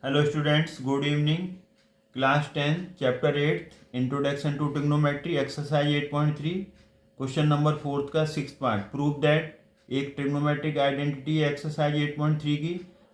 Hello students, good evening. Class 10 chapter 8 introduction to trigonometry exercise 8.3 question number 4 का 6 part. Prove that एक trigonometric identity exercise 8.3 की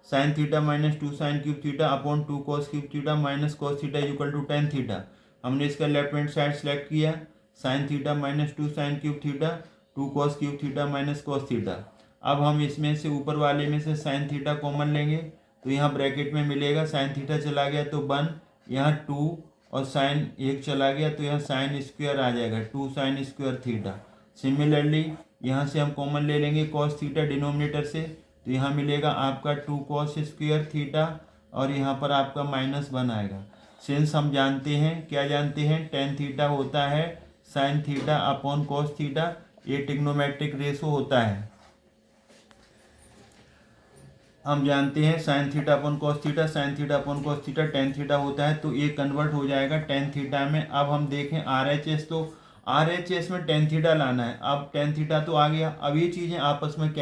sine theta minus 2 sine cube theta upon 2 cos cube theta minus cos theta equal to tan theta. हमने इसका left hand side select किया, sine theta minus 2 sine cube theta 2 cos cube theta minus cos theta. अब हम इसमें से ऊपर वाले में से साइन थीटा कॉमन लेंगे तो यहाँ ब्रैकेट में मिलेगा साइन थीटा चला गया तो 1, यहाँ 2 और साइन 1 चला गया तो यहाँ साइन स्क्वायर आ जाएगा 2 साइन स्क्वायर थीटा। सिमिलरली यहाँ से हम कॉमन ले लेंगे कॉस थीटा डिनोमिनेटर से तो यहाँ मिलेगा आपका 2 कॉस स्क्वायर थीटा और यहाँ पर आपका -1 आएगा। सिंस हम जानते हैं, क्या जानते हैं, tan थीटा होता है sine theta upon cos theta. ये ट्रिग्नोमेट्रिक रेशो होता है, हम जानते हैं sine theta upon cos theta, sine theta upon cos theta tan theta होता है तो ये कन्वर्ट हो जाएगा tan थीटा में। अब हम देखें RHS, तो RHS में tan थीटा लाना है। अब tan थीटा तो आ गया, अब ये चीज़ें आपस में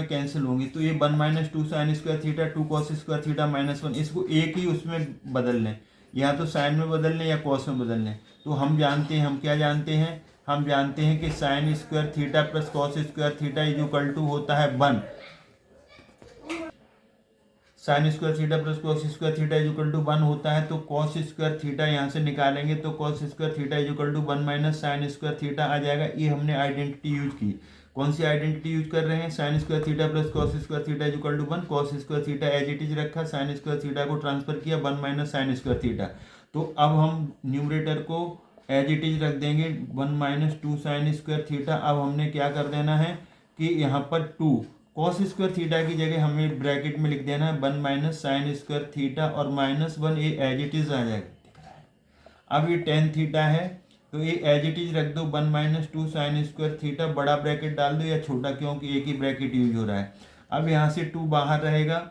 कैंसिल होंगी, तो ये 1 minus 2 sine square theta 2 cos square theta -1, इसको एक ही उसमें बदल लें, या तो साइन में बदल लें या कॉस में बदल लें। तो हम जानते हैं, हम क्या जानते हैं, हम जानते हैं कि sine square theta plus cos square theta is equal to होता है 1। Sine square theta plus cos square theta is equal to 1 होता है, तो कॉस स्क्वायर थीटा यहाँ से निकालेंगे तो cos square theta is equal to 1 minus sine square theta आ जाएगा। ये हमने आइडेंटिटी यूज की। कौन सी आइडेंटिटी यूज कर रहे हैं, sine square theta plus cos square theta is equal to 1। Cos square theta as it is रखा, साइन स्क्वायर थीटा को ट्रांसफर किया 1 माइनस साइन स्क्वायर थीटा। तो अब हम न्यूमरेटर को एज इट इज रख देंगे 1 माइनस 2 साइन स्क्वायर थीटा। अब हमने क्या कर देना है कि यहाँ पर 2 कॉस स्क्वायर थीटा की जगह हमें ब्रैकेट में लिख देना है 1 माइनस साइन स्क्वायर थीटा और -1 ये एज इट इज आ जाएगा। अब ये tan थीटा है तो ये एज इट इज रख दो 1 माइनस 2 साइन स्क्वायर थीटा, बड़ा ब्रैकेट डाल दो या छोटा, क्योंकि एक ही ब्रैकेट यूज हो रहा है। अब यहाँ से 2 बाहर रहेगा,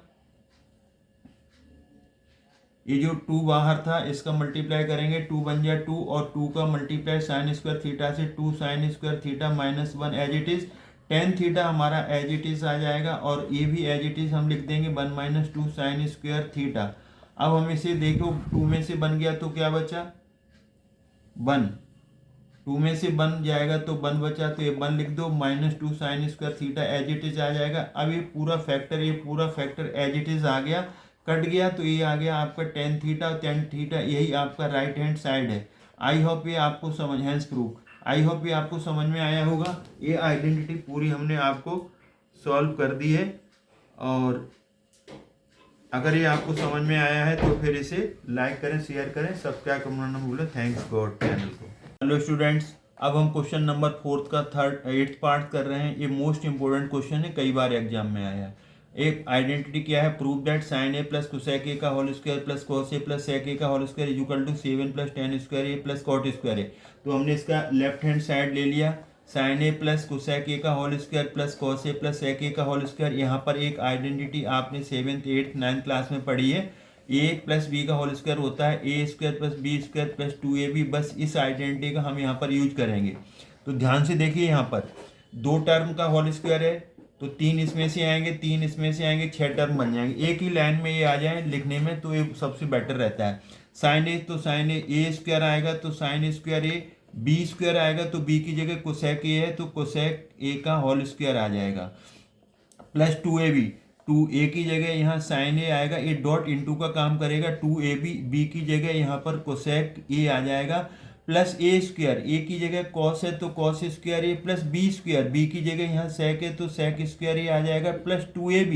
ये जो 2 बाहर था इसका मल्टीप्लाई करेंगे, 2 बन जाए 2 और 2 का मल्टीप्लाई साइन स्क्वायर थीटा से 2 sine square theta -1 as it is. tan theta हमारा एज इट इज आ जाएगा और ये भी एज इट इज हम लिख देंगे 1 माइनस 2 साइन स्क्वायर थीटा। अब हम इसे देखो 2 में से बन गया तो क्या बचा 1, 2 में से बन जाएगा तो 1 बचा तो ये 1 लिख दो, -2 sine square theta as it is आ जाएगा। अब ये पूरा फैक्टर एज इट इज आ गया, कट गया तो ये आ गया आपका tan थीटा। tan थीटा यही आपका राइट हैंड साइड है। आई होप ये आपको समझ, हैंस प्रूफ, आई होप ये आपको समझ में आया होगा। ये आइडेंटिटी पूरी हमने आपको सॉल्व कर दी है, और अगर ये आपको समझ में आया है तो फिर इसे लाइक करें, शेयर करें, सब्सक्राइब करना ना भूलें। थैंक्स गॉड चैनल को। हेलो स्टूडेंट्स, अब हम क्वेश्चन नंबर 4 का 8th पार्ट कर रहे हैं। ये मोस्ट इंपोर्टेंट क्वेश्चन है, कई बार एग्जाम में आया है। एक आइडेंटिटी क्या है, prove that sine A plus cosec A का whole square plus cos A plus sec A का whole square is equal to 7 plus tan square A plus cot square A. तो हमने इसका लेफ्ट हैंड साइड ले लिया, sine A plus cosec A का whole square plus cos A plus sec A का whole square. यहाँ पर एक आइडेंटिटी आपने 7th 8th 9th क्लास में पढ़ी है, ए प्लस बी का होल स्क्वायर होता है A square plus B square plus 2ab। बस इस आइडेंटिटी का हम यहाँ पर यूज करेंगे। तो ध्यान से देखिए, यहाँ पर 2 टर्म का होल स्क्वायर है तो 3 इसमें से आएंगे, 3 इसमें से आएंगे, 6 टर्म बन जाएंगे। एक ही लाइन में ये आ जाए लिखने में तो ये सबसे बेटर रहता है। साइन ए तो साइन ए स्क्वायर आएगा तो साइन स्क्वायर ए, बी स्क्वायर आएगा तो बी की जगह कोसेक ए है तो कोसेक ए का होल स्क्वायर आ जाएगा प्लस 2ab, 2a की जगह यहाँ साइन ए आएगा, ये डॉट इनटू का काम करेगा 2ab, बी की जगह यहाँ पर कोसेक ए आ जाएगा प्लस ए स्क्वायर, ए की जगह कॉस है तो cos square A plus B square, B की जगह यहाँ सेक है तो सेक स्क्वायर ए आ जाएगा प्लस 2ab,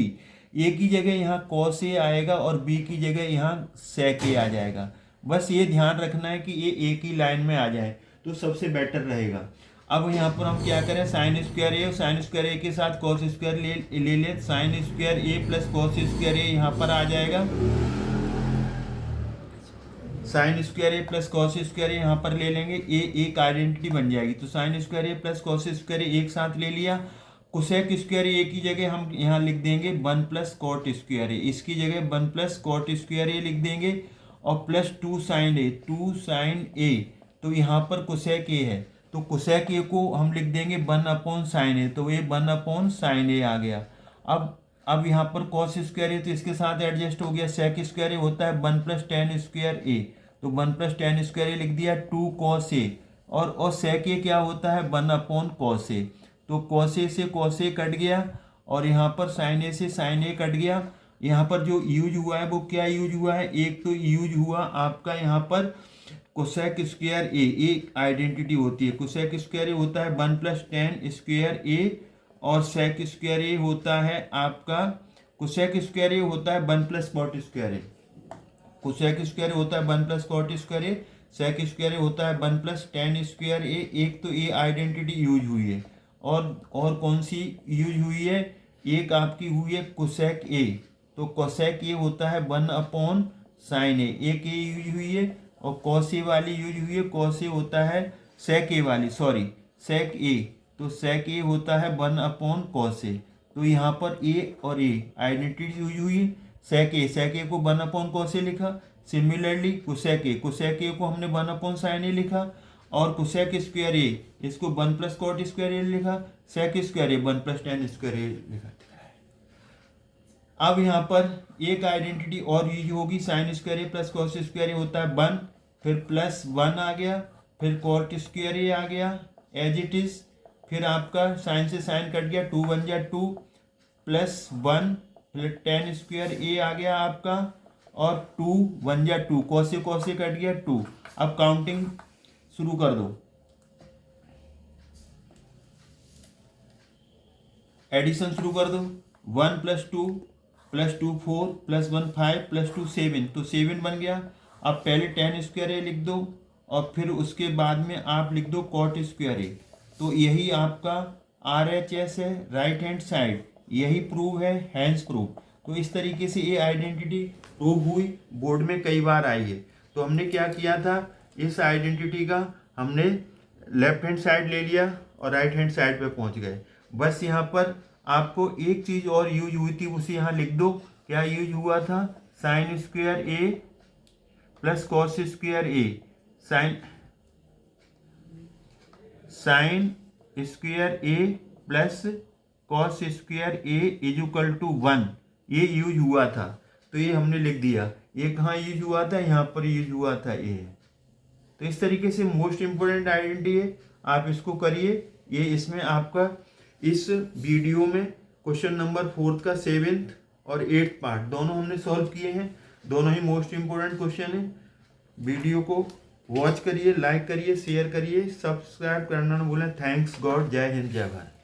ए की जगह यहाँ कॉस ए आएगा और बी की जगह यहाँ सेक ए आ जाएगा। बस ये ध्यान रखना है कि ये एक ही लाइन में आ जाए तो सबसे बेटर रहेगा। अब यहाँ पर हम क्या करें, साइन स्क्वायर ए और साइन स्क्वायर ए के साथ कॉस स्क्वायर ले ले, sine square A plus cos square ए यहाँ पर आ जाएगा, sine square A plus cos square ए यहाँ पर ले लेंगे, ये एक आइडेंटिटी बन जाएगी। तो sine square A plus cos square ए एक साथ ले लिया, कोसेक स्क्वायर ए की जगह हम यहाँ लिख देंगे 1 प्लस कॉट स्क्वायर ए, इसकी जगह 1 प्लस कॉट स्क्वायर ए लिख देंगे और प्लस 2 साइन ए, तो यहाँ पर कोसेक ए है तो कोसेक ए को हम लिख देंगे 1 अपॉन साइन ए, तो ये 1 अपॉन साइन ए आ गया। अब यहाँ पर कॉस स्क्वायर है तो इसके साथ एडजस्ट हो गया। सेक स्क्वायर ए होता है 1 + tan स्क्वायर ए, तो 1 + tan स्क्वायर ए लिख दिया 2 cos ए, और सेक ए क्या होता है 1/cos ए, तो cos ए से cos ए कट गया और यहाँ पर साइन ए से साइन ए कट गया। यहाँ पर जो यूज हुआ है वो क्या यूज हुआ है, एक तो यूज हुआ आपका यहाँ पर कोसेक स्क्वायर ए, एक आइडेंटिटी होती है। कोसेक स्क्वायर ए होता है 1 + tan स्क्वायर ए, और सेक स्क्वायर ए होता है आपका, कोसेक स्क्वायर ए होता है 1 + cot स्क्वायर ए, कोसेक स्क्वायर होता है 1 + cot स्क्वायर ए, सेक स्क्वायर होता है 1 + tan स्क्वायर ए। एक तो ये आइडेंटिटी यूज हुई है, और कौन सी यूज हुई है, एक आपकी हुई है कोसेक ए, तो कोसेक ए होता है 1/sin ए, एक ए यूज हुई है, और कॉस ए वाली यूज हुई है, कॉस ए होता है सेक ए वाली, सॉरी सेक ए, तो सेक ए होता है 1/cos ए। तो यहाँ पर ए और ए आइडेंटिटी यूज हुई, सेक ए को 1/cos ए लिखा। सिमिलरली कोसेक ए को हमने 1/sin ए लिखा, और कोसेक स्क्वायर ए इसको 1 + cot स्क्वायर ए लिखा, सेक स्क्वायर ए 1 + tan स्क्वायर ए लिखा। अब यहाँ पर एक आइडेंटिटी और यूज होगी, साइन स्क्वायर ए + cos स्क्वायर ए होता है 1, फिर +1 आ गया, फिर cot स्क्वायर ए आ गया एज इट इज, फिर आपका साइन से साइन कट गया, 2 बन गया 2 +1, फिर tan स्क्वायर ए आ गया आपका, और 2 बन गया 2, cos ए कट गया 2। अब काउंटिंग शुरू कर दो, एडिशन शुरू कर दो। 1 + 2 + 2 4 + 1 5 + 2 7, तो 7 बन गया। अब पहले tan स्क्वायर ए लिख दो, और फिर उसके बाद में आप लिख दो cot स्क्वायर ए, तो यही आपका RHS है, राइट हैंड साइड, यही प्रूव है, हैंस प्रूव। तो इस तरीके से ये आइडेंटिटी प्रूव हुई, बोर्ड में कई बार आई है। तो हमने क्या किया था, इस आइडेंटिटी का हमने लेफ्ट हैंड साइड ले लिया और राइट हैंड साइड पे पहुंच गए। बस यहाँ पर आपको एक चीज़ और यूज हुई थी, उसे यहाँ लिख दो। क्या यूज हुआ था, साइन स्क्वायर ए + cos स्क्वायर ए, साइन स्क्वायर ए + cos स्क्वायर ए = 1, ये यूज हुआ था, तो ये हमने लिख दिया। ये कहाँ यूज हुआ था, यहाँ पर यूज हुआ था ये। तो इस तरीके से मोस्ट इम्पोर्टेंट आइडेंटिटी है, आप इसको करिए। ये इसमें आपका इस वीडियो में क्वेश्चन नंबर 4 का 7th और 8th पार्ट दोनों हमने सॉल्व किए हैं, दोनों ही मोस्ट इम्पोर्टेंट क्वेश्चन है। वीडियो को वॉच करिए, लाइक करिए, शेयर करिए, सब्सक्राइब करना न भूलें। थैंक्स गॉड, जय हिंद, जय भारत।